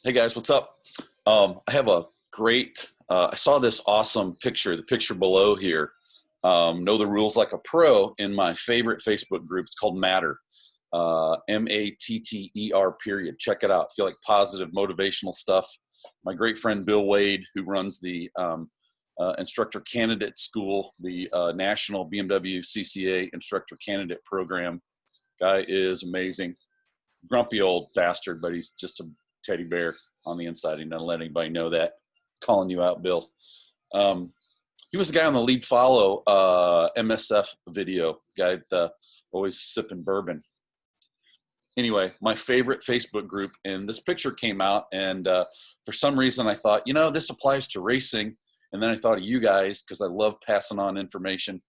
Hey guys, what's up? I have a great, I saw this awesome picture, the picture below here. Know the rules like a pro in my favorite Facebook group. It's called Matter, Matter period. Check it out. I feel like positive, motivational stuff. My great friend Bill Wade, who runs the instructor candidate school, the National BMW CCA instructor candidate program. Guy is amazing. Grumpy old bastard, but he's just a teddy bear on the inside. He doesn't let anybody know that. Calling you out, Bill. Um, he was the guy on the lead follow MSF video, guy that always sipping bourbon. Anyway, my favorite Facebook group, and this picture came out, and for some reason I thought, this applies to racing. And then I thought of you guys because I love passing on information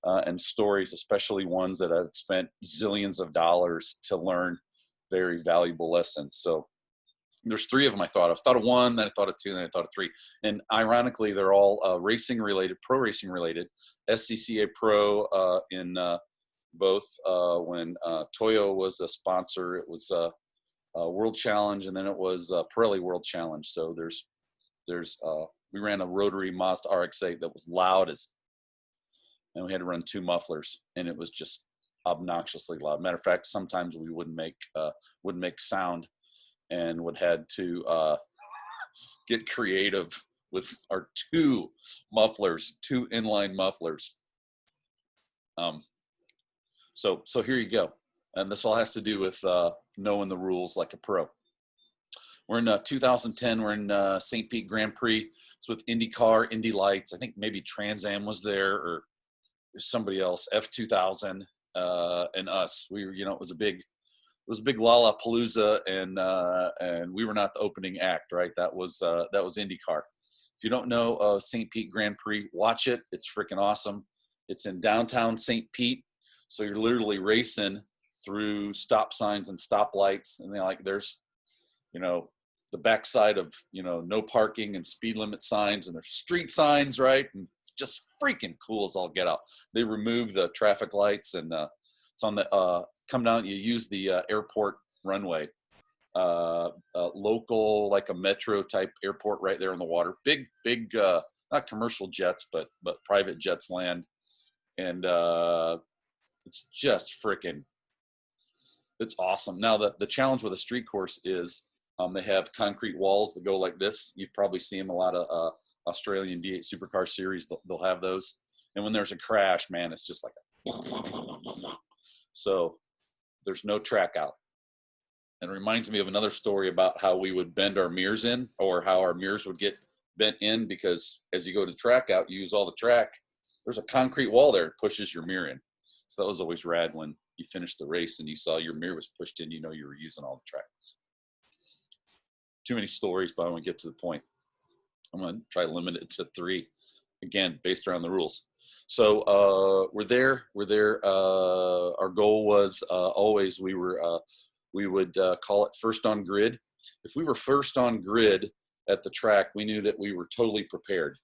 and stories, especially ones that I've spent zillions of dollars to learn very valuable lessons. So there's three of them I thought of. Thought of one, then I thought of two, then I thought of three. And ironically, they're all racing related, pro racing related. SCCA Pro in both when Toyo was a sponsor, it was World Challenge, and then it was Pirelli World Challenge. So we ran a rotary Mazda RX-8 that was loud as, and we had to run two mufflers, and it was just obnoxiously loud. Matter of fact, sometimes we wouldn't make sound, and would had to get creative with our two inline mufflers. So here you go. And this all has to do with knowing the rules like a pro. We're in 2010. We're in St. Pete Grand Prix. It's with IndyCar, Indy Lights. I think maybe Trans Am was there, or somebody else, F2000, and us. We were, it was a big Lollapalooza, and we were not the opening act, right? That was IndyCar. If you don't know St. Pete Grand Prix, watch it. It's freaking awesome. It's in downtown St. Pete, so you're literally racing through stop signs and stoplights, and there's the backside of no parking and speed limit signs, and there's street signs, right? And it's just freaking cool as all get out. They remove the traffic lights, and it's on the come down. You use the airport runway, local, like a metro type airport right there on the water. Big not commercial jets, but private jets land, and it's just freaking, it's awesome. Now the challenge with a street course is they have concrete walls that go like this. You've probably seen them a lot of Australian D8 Supercar series. They'll have those, and when there's a crash, man, it's just like so there's no track out. And it reminds me of another story about how we would bend our mirrors in, or how our mirrors would get bent in, because as you go to track out, you use all the track. There's a concrete wall there that pushes your mirror in. So that was always rad when you finished the race and you saw your mirror was pushed in, you were using all the track. Too many stories, but I want to get to the point. I'm going to try to limit it to three, again, based around the rules. So we're there. Our goal was always we would call it first on grid. If we were first on grid at the track, we knew that we were totally prepared.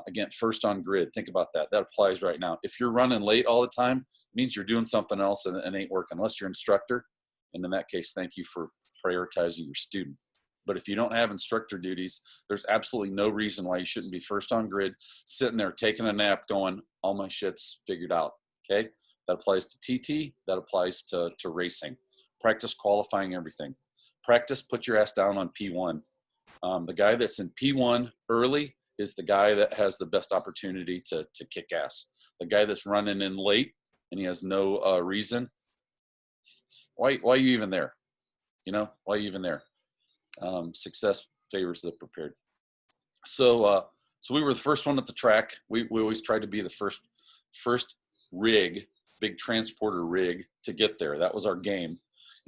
Again, first on grid. Think about that. That applies right now. If you're running late all the time, it means you're doing something else and ain't working, unless you're an instructor. And in that case, thank you for prioritizing your student. But if you don't have instructor duties, there's absolutely no reason why you shouldn't be first on grid, sitting there taking a nap going, all my shit's figured out. Okay? That applies to TT. That applies to racing. Practice qualifying everything. Practice put your ass down on P1. The guy that's in P1 early is the guy that has the best opportunity to kick ass. The guy that's running in late and he has no reason, why are you even there? Why are you even there? Success favors the prepared. So we were the first one at the track. We always tried to be the first rig, big transporter rig, to get there. That was our game.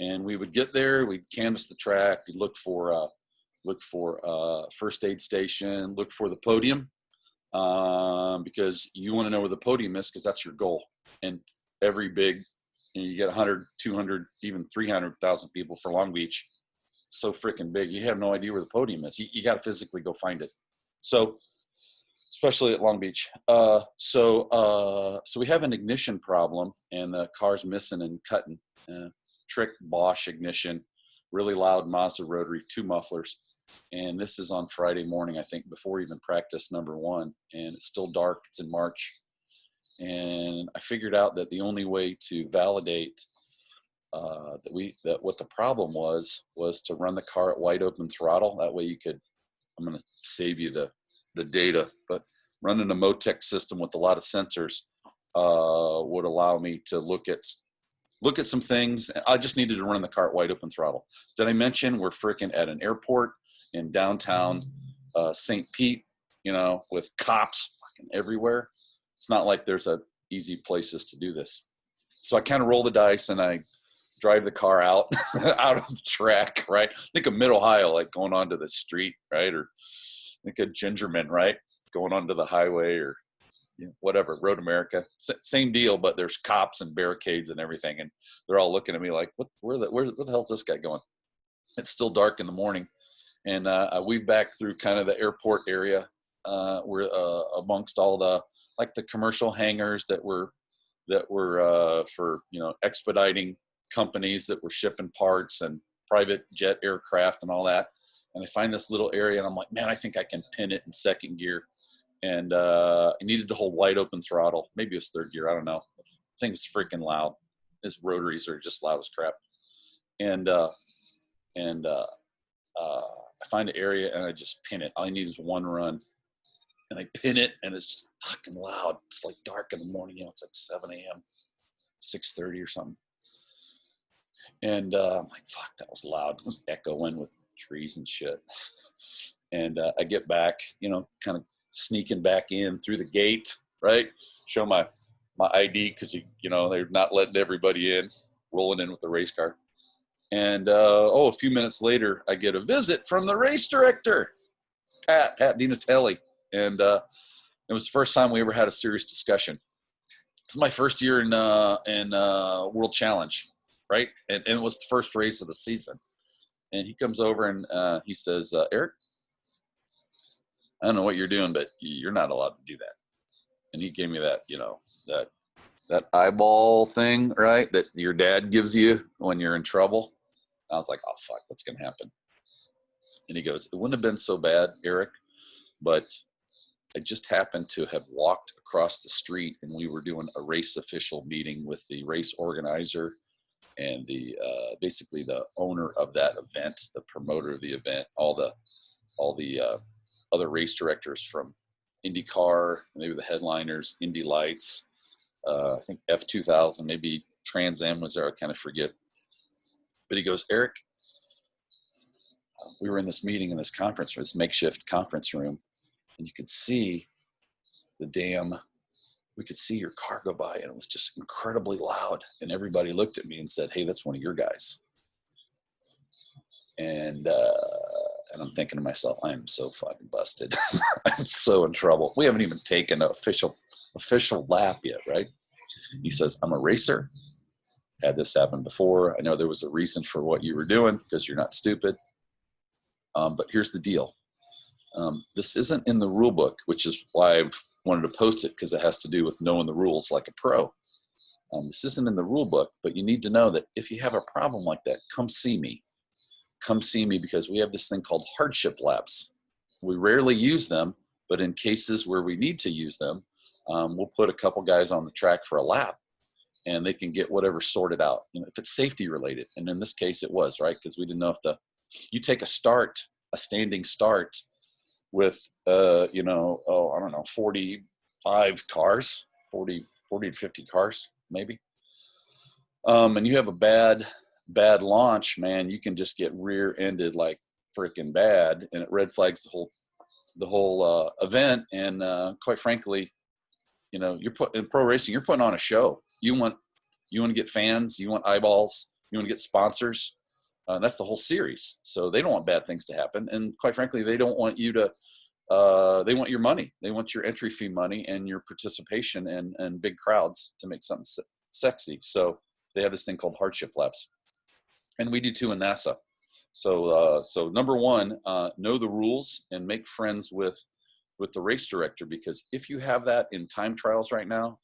And we would get there, we'd canvass the track, we'd look for first aid station, look for the podium, because you want to know where the podium is, because that's your goal. And every big, you get 100, 200, even 300,000 people for Long Beach. It's so freaking big. You have no idea where the podium is. You got to physically go find it. So, especially at Long Beach. So we have an ignition problem, and the car's missing and cutting. Trick Bosch ignition. really loud Mazda rotary, 2 mufflers. And this is on Friday morning, I think, before even practice number 1. And it's still dark. It's in March. And I figured out that the only way to validate that what the problem was to run the car at wide open throttle. That way you could, I'm going to save you the data, but running a Motec system with a lot of sensors would allow me to look at some things. I just needed to run the car at wide open throttle. Did I mention we're freaking at an airport in downtown St. Pete, you know, with cops fucking everywhere? It's not like there's easy places to do this. So I kind of roll the dice and I drive the car out of the track, right? Think of Mid-Ohio, like going onto the street, right? Or think of Gingerman, right? Going onto the highway, or whatever, Road America. Same deal, but there's cops and barricades and everything. And they're all looking at me like, where the hell's this guy going? It's still dark in the morning. And I weave back through kind of the airport area. We're amongst all the commercial hangars that were for, expediting companies that were shipping parts and private jet aircraft and all that. And I find this little area and I'm like, man, I think I can pin it in second gear. And I needed to hold wide open throttle. Maybe it was third gear. I don't know. The thing's freaking loud. His rotaries are just loud as crap. And I find an area and I just pin it. All I need is one run. And I pin it and it's just fucking loud. It's like dark in the morning. It's like 7 a.m., 6:30 or something. And I'm like, fuck, that was loud. It was echoing with trees and shit. And I get back, kind of sneaking back in through the gate, right? Show my ID because, they're not letting everybody in, rolling in with the race car. And, a few minutes later, I get a visit from the race director, Pat Dinatelli. And it was the first time we ever had a serious discussion. It's my first year in World Challenge, right? And it was the first race of the season. And he comes over and he says, Eric, I don't know what you're doing, but you're not allowed to do that. And he gave me that, that eyeball thing, right? That your dad gives you when you're in trouble. I was like, oh, fuck, what's going to happen? And he goes, it wouldn't have been so bad, Eric, but I just happened to have walked across the street and we were doing a race official meeting with the race organizer and the basically the owner of that event, the promoter of the event, all the other race directors from IndyCar, maybe the headliners, Indy Lights, I think F2000, maybe Trans Am was there, I kind of forget. But he goes, Eric, we were in this meeting in this conference room, this makeshift conference room, and you could see we could see your car go by, and it was just incredibly loud. And everybody looked at me and said, hey, that's one of your guys. And I'm thinking to myself, I am so fucking busted. I'm so in trouble. We haven't even taken an official lap yet, right? He says, I'm a racer. Had this happen before. I know there was a reason for what you were doing because you're not stupid. But here's the deal. This isn't in the rule book, which is why I've wanted to post it, because it has to do with knowing the rules like a pro. This isn't in the rule book, but you need to know that if you have a problem like that, come see me. Come see me, because we have this thing called hardship laps. We rarely use them, but in cases where we need to use them, we'll put a couple guys on the track for a lap and they can get whatever sorted out, if it's safety related. And in this case it was, right? Because we didn't know if you take a standing start with, 45 cars, 40 to 50 cars, maybe. And you have a bad launch, man, you can just get rear-ended like freaking bad, and it red flags the whole event. And quite frankly, you're in pro racing, you're putting on a show. You want to get fans, you want eyeballs, you want to get sponsors. That's the whole series. So they don't want bad things to happen. And quite frankly, they don't want you to, they want your money. They want your entry fee money and your participation and big crowds to make something sexy. So they have this thing called hardship laps. And we do too in NASA. So number one, know the rules and make friends with the race director, because if you have that in time trials right now,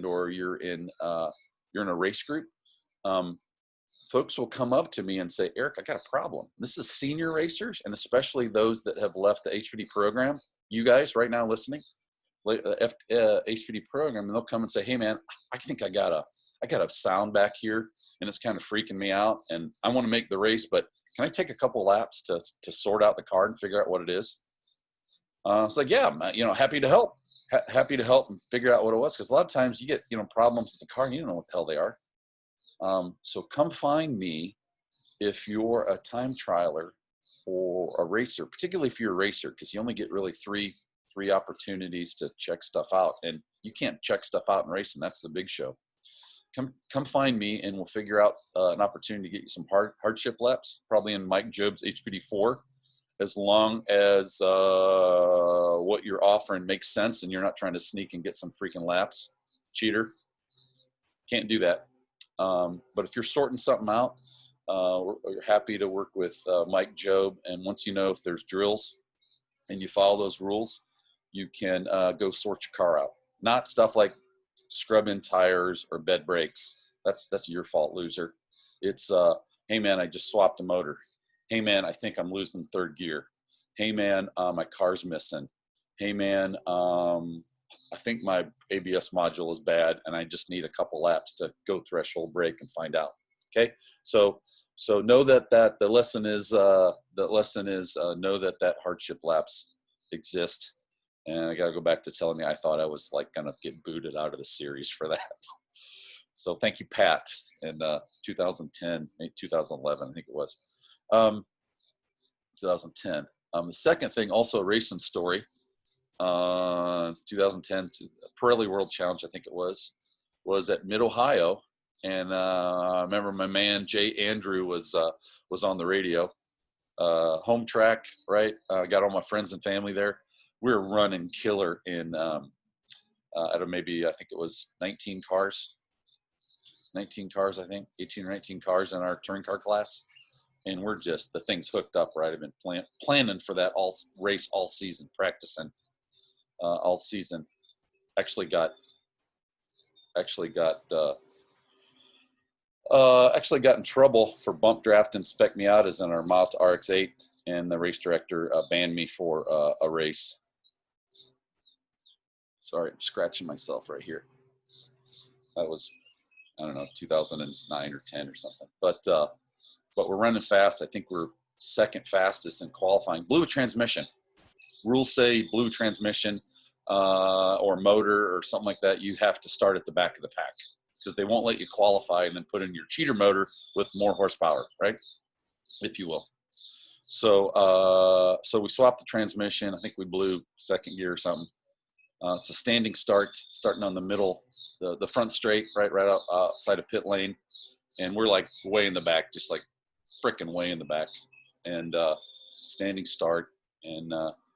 or you're in a race group, folks will come up to me and say, Eric, I got a problem. This is senior racers, and especially those that have left the HPD program. You guys right now listening, HPD program, and they'll come and say, hey man, I think I got a sound back here and it's kind of freaking me out, and I want to make the race, but can I take a couple laps to sort out the car and figure out what it is? It's like, yeah, happy to help. Happy to help and figure out what it was, because a lot of times you get problems with the car and you don't know what the hell they are. So come find me if you're a time trialer or a racer, particularly if you're a racer, because you only get really three opportunities to check stuff out, and you can't check stuff out in racing. That's the big show. Come find me and we'll figure out an opportunity to get you some hardship laps, probably in Mike Job's HPD4, as long as what you're offering makes sense and you're not trying to sneak and get some freaking laps. Cheater. Can't do that. But if you're sorting something out, we're happy to work with Mike Job. And once you know if there's drills and you follow those rules, you can go sort your car out. Not stuff like scrub in tires or bed brakes. That's your fault, loser. It's, hey man, I just swapped a motor. Hey man, I think I'm losing third gear. Hey man, my car's missing. Hey man, I think my ABS module is bad and I just need a couple laps to go threshold brake and find out. Okay. So know that the lesson is know that hardship laps exist. And I got to go back to telling you, I thought I was like going to get booted out of the series for that. So thank you, Pat, in 2010, maybe 2011, I think it was. 2010. The second thing, also a racing story, 2010 Pirelli World Challenge, I think it was at Mid-Ohio. And I remember my man, Jay Andrew, was on the radio. Home track, right? Got all my friends and family there. We were running killer in, out of maybe, I think it was 19 cars, I think, 18 or 19 cars in our touring car class. And we're just, the thing's hooked up, right? I've been planning for that race all season, practicing all season. Actually got in trouble for bump draft and spec me out as in our Mazda RX-8, and the race director banned me for a race. Sorry, I'm scratching myself right here. That was, I don't know, 2009 or 10 or something. But we're running fast. I think we're second fastest in qualifying. Blue transmission. Rules say blue transmission or motor or something like that. You have to start at the back of the pack, because they won't let you qualify and then put in your cheater motor with more horsepower, right? If you will. So we swapped the transmission. I think we blew second gear or something. It's a standing start, starting on the middle, the front straight, right outside of pit lane. And we're like way in the back, just like freaking way in the back. And standing start. And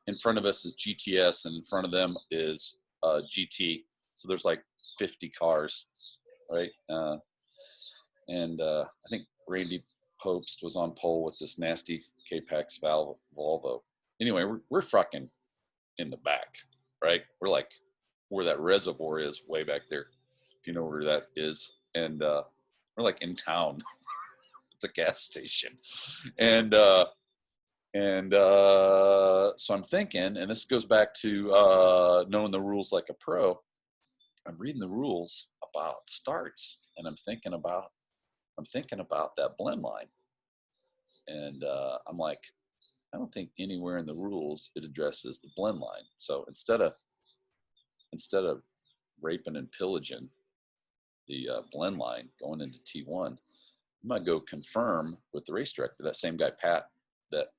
in front of us is GTS, and in front of them is GT. So there's like 50 cars, right? And I think Randy Popst was on pole with this nasty K-Pax Volvo. Anyway, we're fucking in the back, right? We're like where that reservoir is, way back there, if you know where that is. And we're like in town. It's a gas station. And so I'm thinking, and this goes back to knowing the rules like a pro. I'm reading the rules about starts, and I'm thinking about that blend line. And I'm like, I don't think anywhere in the rules it addresses the blend line. So instead of raping and pillaging the blend line going into T1, I might go confirm with the race director, that same guy, Pat, that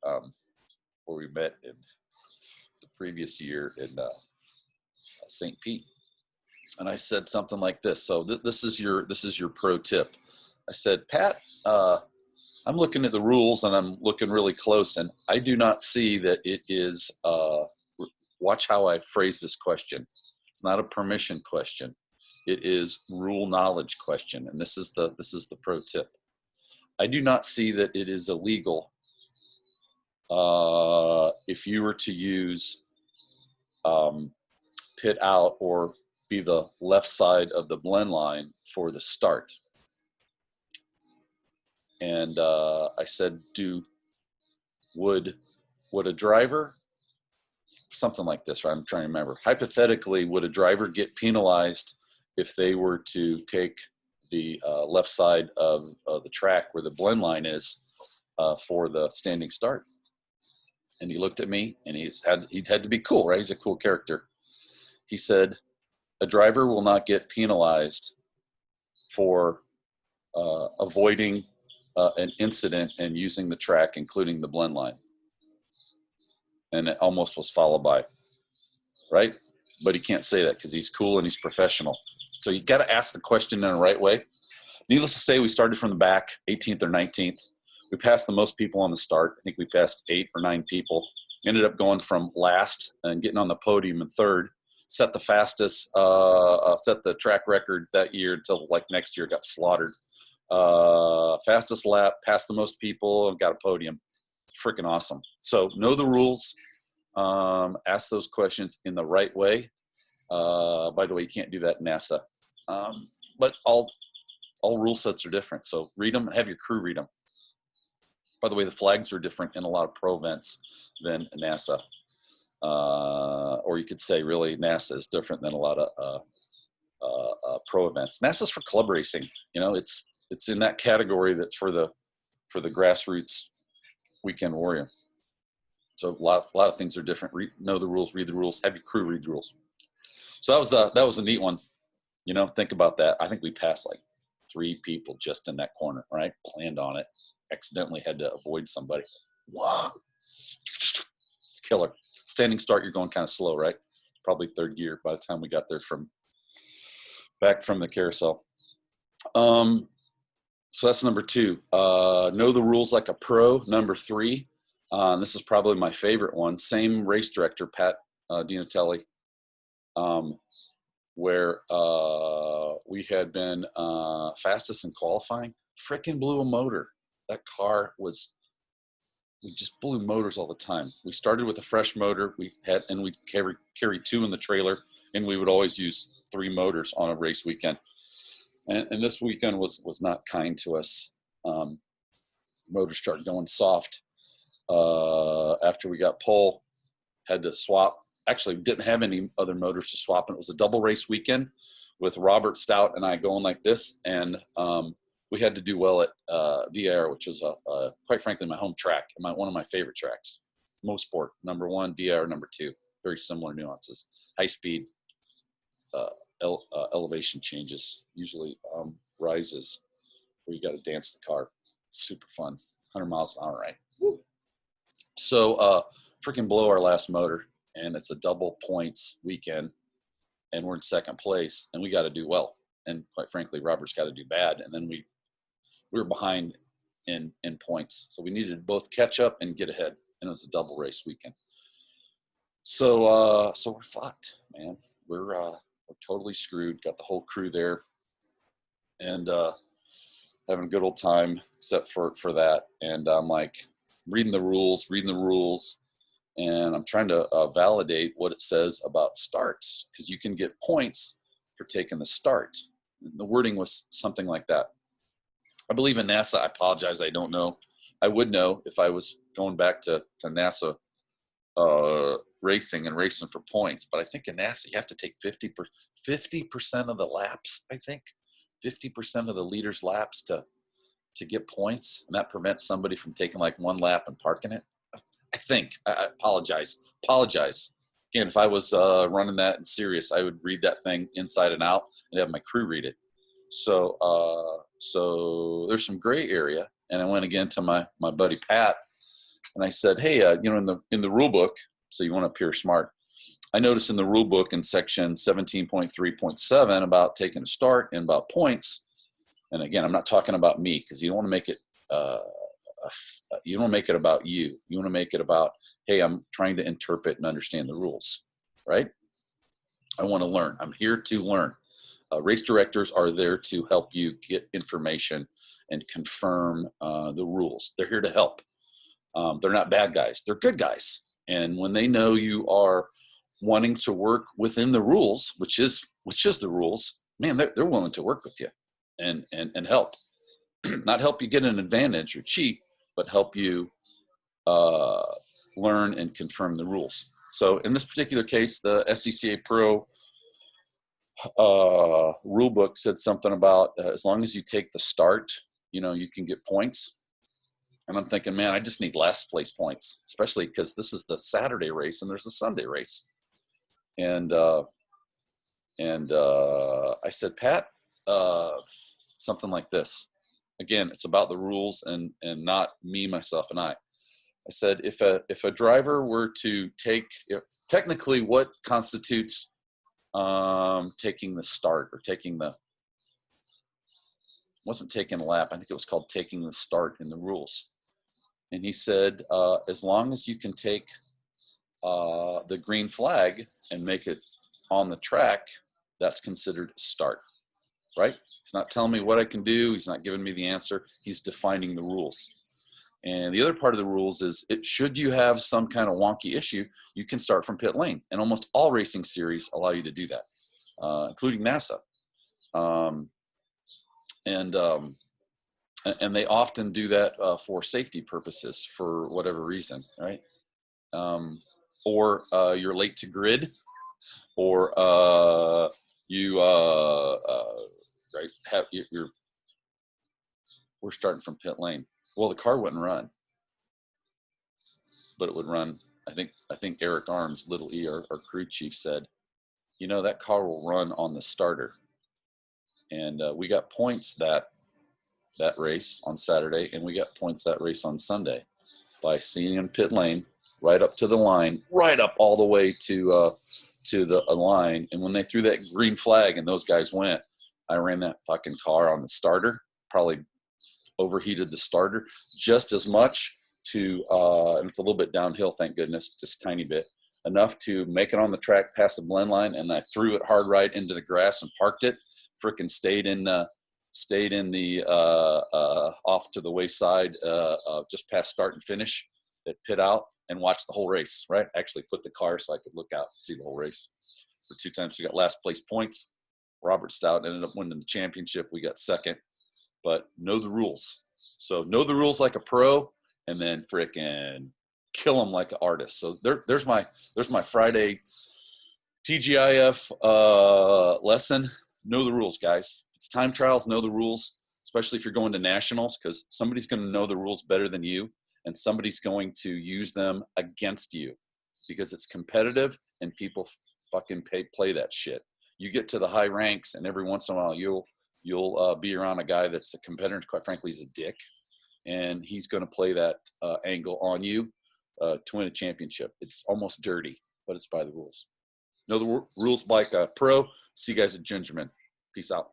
where we met in the previous year in St. Pete. And I said something like this. So this is your pro tip. I said, Pat, I'm looking at the rules and I'm looking really close, and I do not see that it is, watch how I phrase this question. It's not a permission question. It is rule knowledge question. And this is the pro tip. I do not see that it is illegal if you were to use pit out or be the left side of the blend line for the start. And I said, would a driver, something like this, right? I'm trying to remember. Hypothetically, would a driver get penalized if they were to take the left side of the track where the blend line is for the standing start? And he looked at me, and he had to be cool, right? He's a cool character. He said, a driver will not get penalized for avoiding an incident and using the track, including the blend line. And it almost was followed by, right? But he can't say that because he's cool and he's professional. So you got to ask the question in the right way. Needless to say, we started from the back, 18th or 19th. We passed the most people on the start. I think we passed 8 or 9 people. Ended up going from last and getting on the podium in third. Set the fastest, set the track record that year until like next year got slaughtered. Fastest lap, passed the most people, and got a podium. Freaking awesome. So know the rules. Ask those questions in the right way. By the way, you can't do that in NASA. But all rule sets are different. So read them and have your crew read them. By the way, the flags are different in a lot of pro events than NASA. Or you could say really NASA is different than a lot of pro events. NASA's for club racing. You know, it's in that category that's for the grassroots weekend warrior. So a lot of things are different. Know the rules, read the rules, have your crew read the rules. So that was a neat one. You know, think about that. I think we passed like 3 people just in that corner, right? Planned on it. Accidentally had to avoid somebody. Wow. It's killer. Standing start, you're going kind of slow, right? Probably third gear by the time we got there back from the carousel. So that's number 2. Know the rules like a pro. Number 3. This is probably my favorite one. Same race director, Pat Dinatelli, where we had been fastest in qualifying. Frickin' blew a motor. That car we just blew motors all the time. We started with a fresh motor. We carry 2 in the trailer, and we would always use 3 motors on a race weekend. And this weekend was not kind to us. Motors started going soft. After we got pole, had to swap. Actually, didn't have any other motors to swap. And it was a double race weekend with Robert Stout and I going like this. And we had to do well at VIR, which is quite frankly my home track, one of my favorite tracks. Mosport, number 1, VIR, number 2. Very similar nuances. High speed, elevation changes, usually rises where you got to dance the car. Super fun. 100 miles an hour, right? Woo. So freaking blow our last motor, and it's a double points weekend, and we're in second place, and we got to do well. And quite frankly, Robert's got to do bad. And then we were behind in points, so we needed to both catch up and get ahead. And it was a double race weekend. So we're fucked, man. We're totally screwed. Got the whole crew there, and having a good old time, except for that. And I'm like reading the rules, and I'm trying to validate what it says about starts, because you can get points for taking the start. The wording was something like that. I believe in NASA. I apologize. I don't know. I would know if I was going back to NASA racing for points. But I think in NASA, you have to take 50% of the laps, I think. 50% of the leader's laps to get points. And that prevents somebody from taking like 1 lap and parking it. I think. I apologize. Again, if I was running that in serious, I would read that thing inside and out and have my crew read it. So there's some gray area. And I went again to my buddy Pat, and I said, hey, in the rule book, so you want to appear smart, I noticed in the rule book in section 17.3.7 about taking a start and about points. And again, I'm not talking about me, because you don't want to make it you don't want to make it about you. You want to make it about, hey, I'm trying to interpret and understand the rules, right? I want to learn. I'm here to learn. Race directors are there to help you get information and confirm the rules. They're here to help. They're not bad guys. They're good guys. And when they know you are wanting to work within the rules, which is the rules, man, they're willing to work with you and help. not help you get an advantage or cheat, but help you learn and confirm the rules. So in this particular case, the SCCA Pro rule book said something about as long as you take the start, you can get points. And I'm thinking, man, I just need last place points, especially because this is the Saturday race and there's a Sunday race. And I said, Pat, something like this. Again, it's about the rules and not me, myself, and I. I said, if a driver were to take, technically, what constitutes taking the start or wasn't taking a lap. I think it was called taking the start in the rules. And he said, as long as you can take the green flag and make it on the track, that's considered a start, right? He's not telling me what I can do. He's not giving me the answer. He's defining the rules. And the other part of the rules is, should you have some kind of wonky issue, you can start from pit lane. And almost all racing series allow you to do that, including NASA. And they often do that for safety purposes for whatever reason, right? Or you're late to grid, or we're starting from pit lane. Well, the car wouldn't run, but it would run. I think Eric Arms, little E, our crew chief, said, that car will run on the starter. And we got points that race on Saturday, and we got points that race on Sunday by seeing in pit lane right up to the line, right up all the way to the line. And when they threw that green flag and those guys went, I ran that fucking car on the starter, probably overheated the starter just as much and it's a little bit downhill, thank goodness, just a tiny bit, enough to make it on the track past the blend line. And I threw it hard right into the grass and parked it. Frickin' stayed in the off to the wayside, just past start and finish at pit out, and watched the whole race, right? Actually put the car so I could look out and see the whole race. For 2 times we got last place points. Robert Stout ended up winning the championship. We got second. But know the rules. So know the rules like a pro, and then frickin' kill them like an artist. So there's my Friday TGIF lesson. Know the rules, guys. If it's time trials, know the rules, especially if you're going to nationals, because somebody's going to know the rules better than you, and somebody's going to use them against you because it's competitive and people fucking play that shit. You get to the high ranks, and every once in a while you'll be around a guy that's a competitor. Quite frankly, he's a dick, and he's going to play that angle on you to win a championship. It's almost dirty, but it's by the rules. Know the rules like a pro. See you guys at Gingerman. Peace out.